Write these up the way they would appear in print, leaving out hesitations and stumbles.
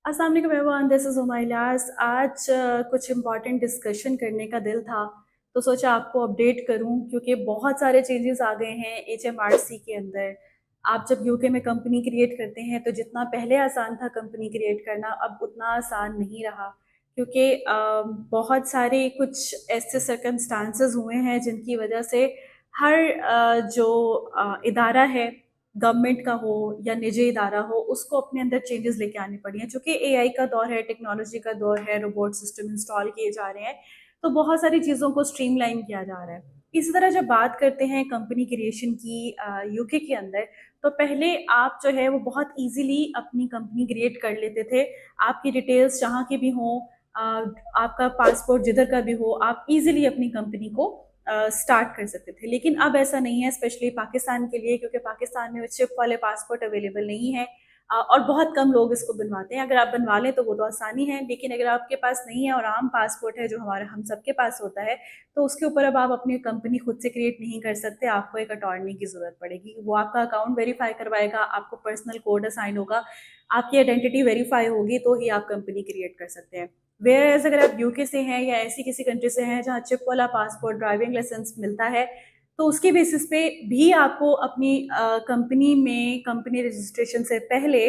अस्सलाम वालेकुम everyone, this is उमाइलास। आज कुछ इम्पॉर्टेंट डिस्कशन करने का दिल था, तो सोचा आपको अपडेट करूं क्योंकि बहुत सारे चेंजेस आ गए हैं एचएमआरसी के अंदर। आप जब यूके में कंपनी क्रिएट करते हैं तो जितना पहले आसान था कंपनी क्रिएट करना, अब उतना आसान नहीं रहा क्योंकि बहुत सारे कुछ ऐसे सर्कमस्टांसेस हुए हैं जिनकी वजह से हर जो इदारा है, गवर्नमेंट का हो या निजी इदारा हो, उसको अपने अंदर चेंजेस लेके आनी पड़ी हैं। चूंकि एआई का दौर है, टेक्नोलॉजी का दौर है, रोबोट सिस्टम इंस्टॉल किए जा रहे हैं, तो बहुत सारी चीज़ों को स्ट्रीमलाइन किया जा रहा है। इसी तरह जब बात करते हैं कंपनी क्रिएशन की यूके के अंदर, तो पहले आप जो है वो बहुत इजीली अपनी कंपनी क्रिएट कर लेते थे। आपकी डिटेल्स जहाँ की भी हों, आपका पासपोर्ट जिधर का भी हो, आप इजीली अपनी कंपनी को स्टार्ट कर सकते थे। लेकिन अब ऐसा नहीं है, स्पेशली पाकिस्तान के लिए, क्योंकि पाकिस्तान में चिप वाले पासपोर्ट अवेलेबल नहीं है और बहुत कम लोग इसको बनवाते हैं। अगर आप बनवा लें तो वो तो आसानी है, लेकिन अगर आपके पास नहीं है और आम पासपोर्ट है जो हमारा हम सबके पास होता है, तो उसके ऊपर अब आप अपनी कंपनी खुद से क्रिएट नहीं कर सकते। आपको एक अटॉर्नी की ज़रूरत पड़ेगी। वो आपका अकाउंट वेरीफाई करवाएगा, आपको पर्सनल कोड असाइन होगा, आपकी आइडेंटिटी वेरीफाई होगी, तो ही आप कंपनी क्रिएट कर सकते हैं। वेयर एज अगर आप यूके से हैं या ऐसी किसी कंट्री से हैं जहाँ चिप वाला पासपोर्ट, ड्राइविंग लाइसेंस मिलता है, तो उसके बेसिस पे भी आपको अपनी कंपनी में कंपनी रजिस्ट्रेशन से पहले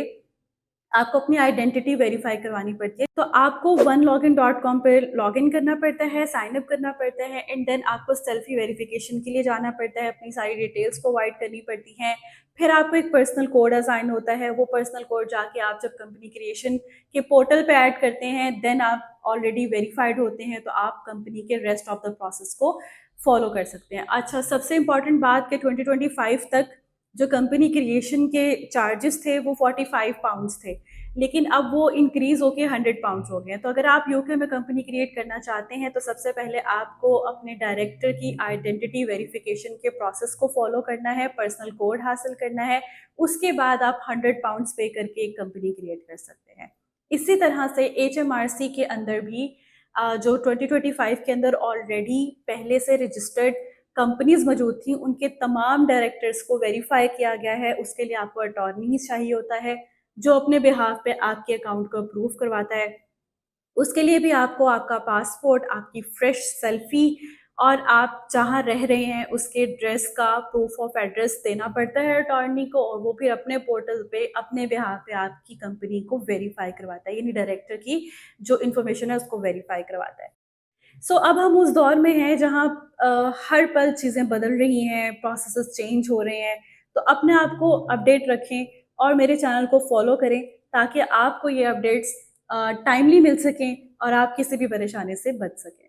आपको अपनी आइडेंटिटी वेरीफाई करवानी पड़ती है। तो आपको onelogin.com पे लॉगिन करना पड़ता है, साइन अप करना पड़ता है, एंड देन आपको सेल्फी वेरिफिकेशन के लिए जाना पड़ता है, अपनी सारी डिटेल्स प्रोवाइड करनी पड़ती हैं। फिर आपको एक पर्सनल कोड असाइन होता है। वो पर्सनल कोड जाके आप जब कंपनी क्रिएशन के पोर्टल पे ऐड करते हैं, देन आप ऑलरेडी वेरीफाइड होते हैं, तो आप कंपनी के रेस्ट ऑफ द प्रोसेस को फॉलो कर सकते हैं। अच्छा, सबसे इंपॉर्टेंट बात कि 2025 तक जो कंपनी क्रिएशन के चार्जेस थे वो 45 पाउंड्स थे, लेकिन अब वो इंक्रीज होके 100 पाउंड्स हो गए हैं। तो अगर आप यूके में कंपनी क्रिएट करना चाहते हैं तो सबसे पहले आपको अपने डायरेक्टर की आइडेंटिटी वेरिफिकेशन के प्रोसेस को फॉलो करना है, पर्सनल कोड हासिल करना है। उसके बाद आप 100 पाउंड्स पे करके एक कंपनी क्रिएट कर सकते हैं। इसी तरह से एचएमआरसी के अंदर भी जो 2025 के अंदर ऑलरेडी पहले से रजिस्टर्ड कंपनीज मौजूद थी, उनके तमाम डायरेक्टर्स को वेरीफाई किया गया है। उसके लिए आपको अटॉर्नी चाहिए होता है जो अपने बिहाफ पे आपके अकाउंट को अप्रूव करवाता है। उसके लिए भी आपको आपका पासपोर्ट, आपकी फ्रेश सेल्फी और आप जहाँ रह रहे हैं उसके ड्रेस का प्रूफ ऑफ एड्रेस देना पड़ता है अटॉर्नी को, और वो फिर अपने पोर्टल पे अपने बिहाफ पे आपकी कंपनी को वेरीफाई करवाता है, यानी डायरेक्टर की जो इन्फॉर्मेशन है उसको वेरीफाई करवाता है। अब हम उस दौर में हैं जहाँ हर पल चीज़ें बदल रही हैं, प्रोसेसेस चेंज हो रहे हैं। तो अपने आप को अपडेट रखें और मेरे चैनल को फॉलो करें ताकि आपको ये अपडेट्स टाइमली मिल सकें और आप किसी भी परेशानी से बच सकें।